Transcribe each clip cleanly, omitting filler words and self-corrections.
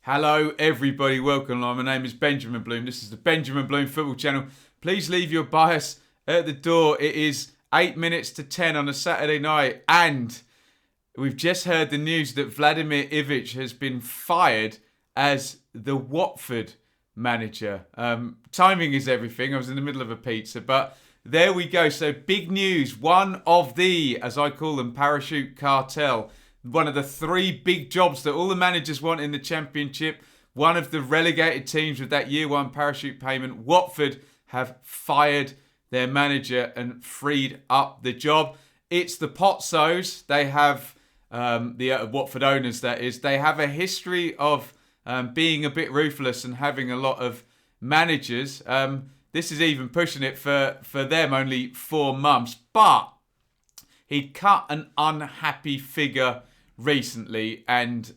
Hello everybody, welcome along. My name is Benjamin Bloom. This is the Benjamin Bloom Football Channel. Please leave your bias at the door. It is 8 minutes to 10 on a Saturday night and we've just heard the news that Vladimir Ivic has been fired as the Watford manager. Timing is everything. I was in the middle of a pizza, but there we go. So big news. One of the, as I call them, parachute cartel. One of the three big jobs that all the managers want in the Championship. One of the relegated teams with that year one parachute payment. Watford have fired their manager and freed up the job. It's the Potsos. They have, the Watford owners that is, they have a history of being a bit ruthless and having a lot of managers. This is even pushing it for them, only 4 months. But he'd cut an unhappy figure recently, and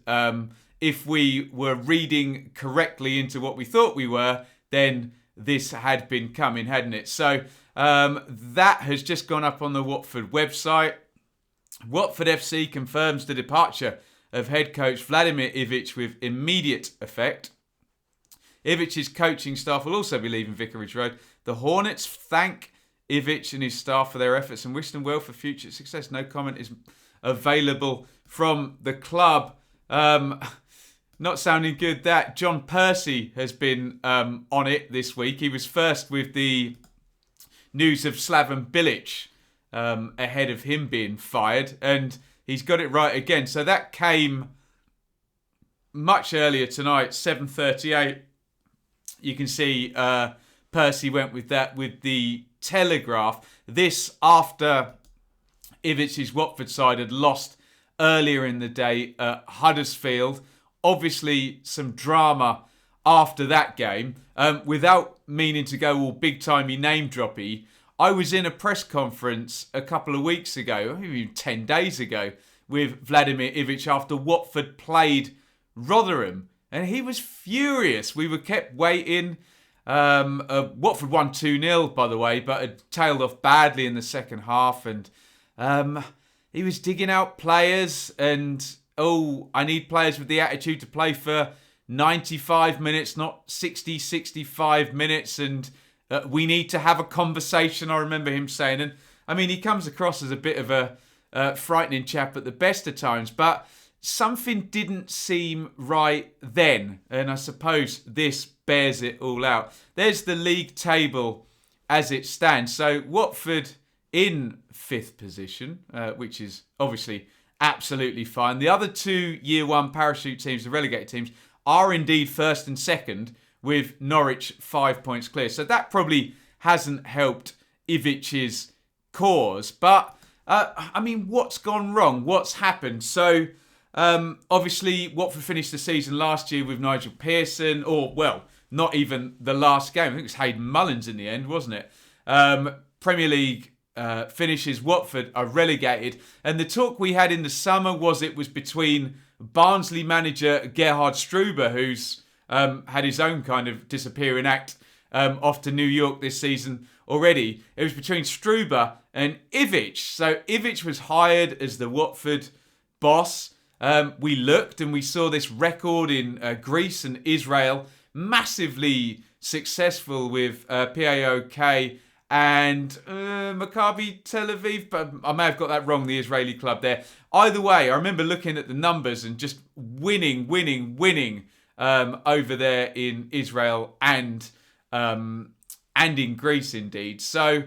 if we were reading correctly into what we thought we were, then this had been coming, hadn't it? So that has just gone up on the Watford website. Watford FC confirms the departure of head coach Vladimir Ivic with immediate effect. Ivic's coaching staff will also be leaving Vicarage Road. The Hornets thank Ivic and his staff for their efforts and wish them well for future success. No comment is available from the club. Not sounding good that. John Percy has been on it this week. He was first with the news of Slaven Bilic ahead of him being fired, and he's got it right again. So that came much earlier tonight, 7:38. You can see Percy went with that with the Telegraph. This after Ivic's Watford side had lost earlier in the day at Huddersfield. Obviously, some drama after that game. Without meaning to go all big-timey name-droppy, I was in a press conference a couple of weeks ago, maybe 10 days ago, with Vladimir Ivic after Watford played Rotherham. And he was furious. We were kept waiting. Watford won 2-0, by the way, but had tailed off badly in the second half. And he was digging out players and, I need players with the attitude to play for 95 minutes, not 60, 65 minutes. And we need to have a conversation, I remember him saying. And I mean, he comes across as a bit of a frightening chap at the best of times, but something didn't seem right then. And I suppose this bears it all out. There's the league table as it stands. So Watford in 5th position, which is obviously absolutely fine. The other two year one parachute teams, the relegated teams, are indeed 1st and 2nd, with Norwich 5 points clear. So that probably hasn't helped Ivic's cause. But, I mean, what's gone wrong? What's happened? So, obviously, Watford finished the season last year with Nigel Pearson, or, well, not even the last game. I think it was Hayden Mullins in the end, wasn't it? Premier League finishes, Watford are relegated. And the talk we had in the summer was it was between Barnsley manager Gerhard Struber, who's had his own kind of disappearing act off to New York this season already. It was between Struber and Ivic. So Ivic was hired as the Watford boss. We looked and we saw this record in Greece and Israel, massively successful with PAOK and Maccabi Tel Aviv, but I may have got that wrong, the Israeli club there. Either way, I remember looking at the numbers and just winning over there in Israel and in Greece indeed. So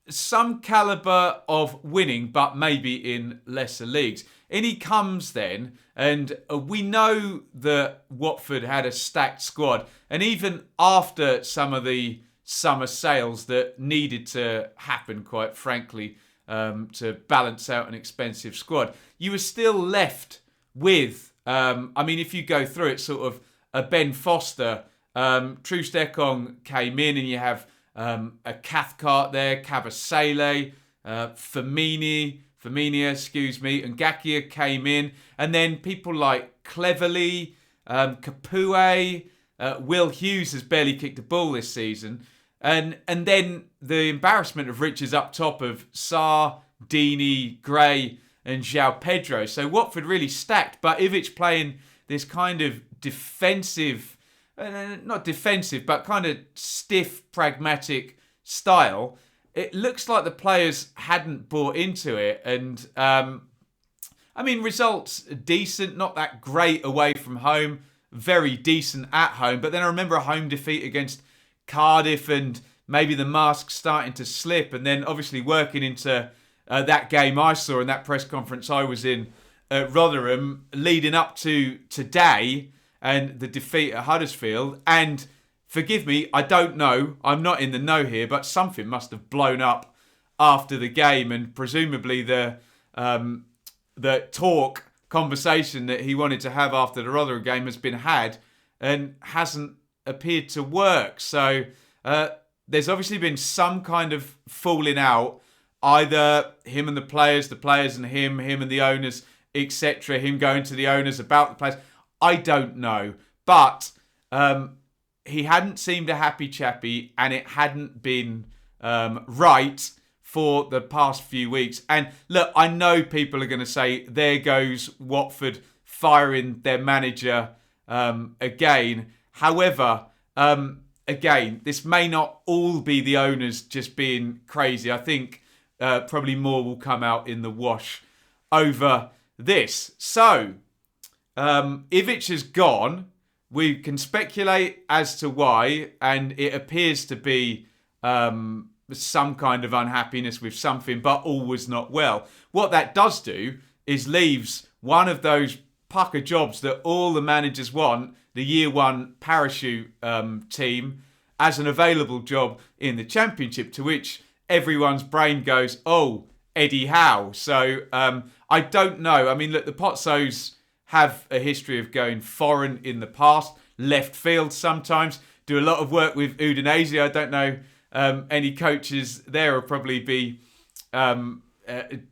some calibre of winning, but maybe in lesser leagues. In he comes then, and we know that Watford had a stacked squad. And even after some of the summer sales that needed to happen, quite frankly, to balance out an expensive squad, you were still left with, I mean, if you go through it, sort of a Ben Foster, Troost-Ekong came in, and you have a Cathcart there, Kabasele, Firmina, and Ngakia came in. And then people like Cleverley, Kapue, Will Hughes has barely kicked a ball this season. And then the embarrassment of riches up top of Sarr, Deeney, Gray and João Pedro. So Watford really stacked. But Ivic playing this kind of defensive, not defensive, but kind of stiff, pragmatic style. It looks like the players hadn't bought into it. And, results decent, not that great away from home, very decent at home. But then I remember a home defeat against Cardiff and maybe the mask starting to slip. And then obviously working into that game I saw in that press conference I was in at Rotherham, leading up to today and the defeat at Huddersfield. And forgive me, I don't know, I'm not in the know here, but something must have blown up after the game, and presumably the conversation that he wanted to have after the Rotherham game has been had and hasn't appeared to work. So there's obviously been some kind of falling out, either him and the players and him and the owners, etc., him going to the owners about the players. I don't know. But he hadn't seemed a happy chappy, and it hadn't been right for the past few weeks. And look, I know people are going to say, there goes Watford firing their manager again. However, again, this may not all be the owners just being crazy. I think probably more will come out in the wash over this. So, Ivic has gone. We can speculate as to why, and it appears to be some kind of unhappiness with something, but all was not well. What that does do is leaves one of those pucker jobs that all the managers want, the year one parachute team, as an available job in the Championship, to which everyone's brain goes, oh, Eddie Howe. So I don't know. I mean, look, the Potsos have a history of going foreign in the past, left field sometimes, do a lot of work with Udinese. I don't know, any coaches there will probably be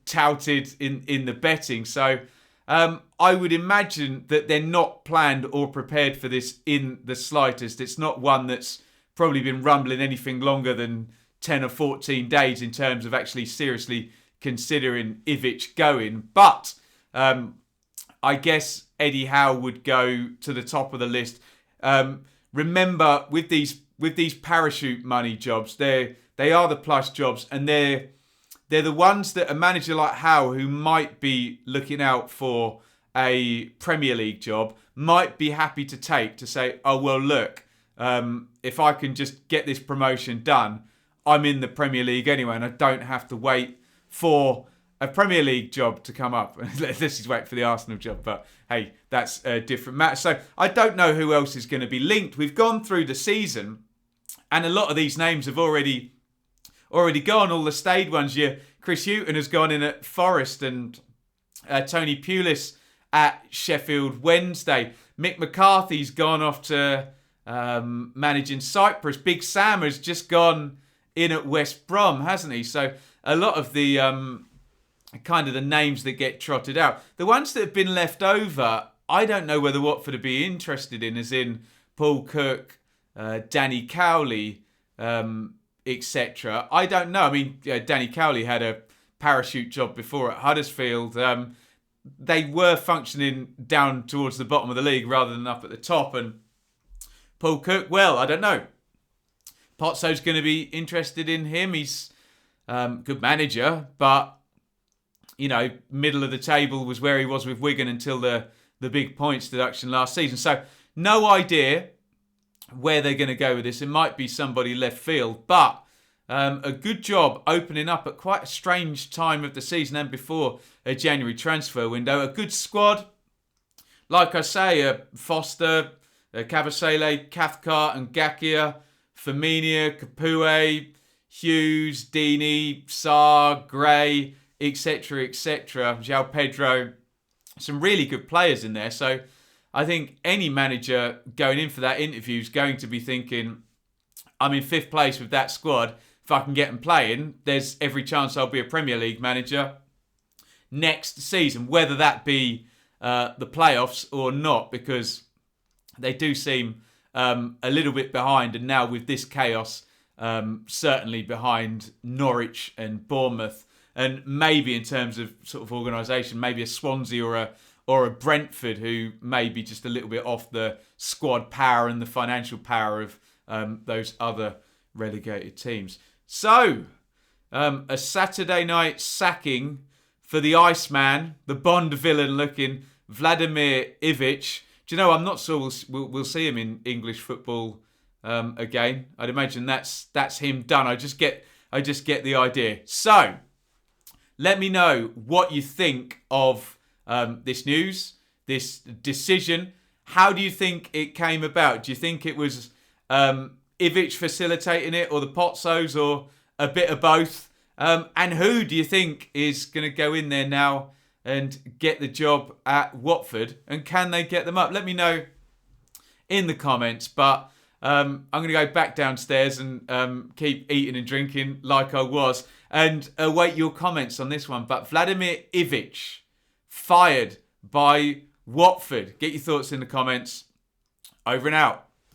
touted in the betting. So I would imagine that they're not planned or prepared for this in the slightest. It's not one that's probably been rumbling anything longer than 10 or 14 days in terms of actually seriously considering Ivic going. But I guess Eddie Howe would go to the top of the list. Remember, with these parachute money jobs, they are the plus jobs, and they're the ones that a manager like Howe, who might be looking out for a Premier League job, might be happy to take, to say, oh, well, look, if I can just get this promotion done, I'm in the Premier League anyway, and I don't have to wait for a Premier League job to come up. This is wait for the Arsenal job, but hey, that's a different matter. So I don't know who else is going to be linked. We've gone through the season, and a lot of these names have already gone. All the stayed ones. Chris Hughton has gone in at Forest, and Tony Pulis at Sheffield Wednesday. Mick McCarthy's gone off to managing Cyprus. Big Sam has just gone in at West Brom, hasn't he? So a lot of the kind of the names that get trotted out. The ones that have been left over, I don't know whether Watford would be interested in, as in Paul Cook, Danny Cowley, etc. I don't know. I mean, Danny Cowley had a parachute job before at Huddersfield. They were functioning down towards the bottom of the league rather than up at the top. And Paul Cook, well, I don't know. Potso's going to be interested in him. He's good manager, but middle of the table was where he was with Wigan until the big points deduction last season. So no idea where they're going to go with this. It might be somebody left field, but a good job opening up at quite a strange time of the season and before a January transfer window. A good squad. Like I say, Foster, Kabasele, Cathcart and Gakia, Firmino, Capoue, Hughes, Deeney, Sarr, Gray, etc., etc. João Pedro, some really good players in there. So I think any manager going in for that interview is going to be thinking, I'm in fifth place with that squad. If I can get them playing, there's every chance I'll be a Premier League manager next season, whether that be the playoffs or not, because they do seem a little bit behind. And now with this chaos, certainly behind Norwich and Bournemouth. And maybe in terms of sort of organisation, maybe a Swansea or or a Brentford who may be just a little bit off the squad power and the financial power of those other relegated teams. So, a Saturday night sacking for the Iceman, the Bond villain looking Vladimir Ivic. Do you know, I'm not sure we'll see him in English football again. I'd imagine that's him done. I just get the idea. So, let me know what you think of this news, this decision. How do you think it came about? Do you think it was Ivic facilitating it, or the Potsos, or a bit of both? And who do you think is going to go in there now and get the job at Watford? And can they get them up? Let me know in the comments. But I'm going to go back downstairs and keep eating and drinking like I was, and await your comments on this one. But Vladimir Ivic, fired by Watford. Get your thoughts in the comments. Over and out.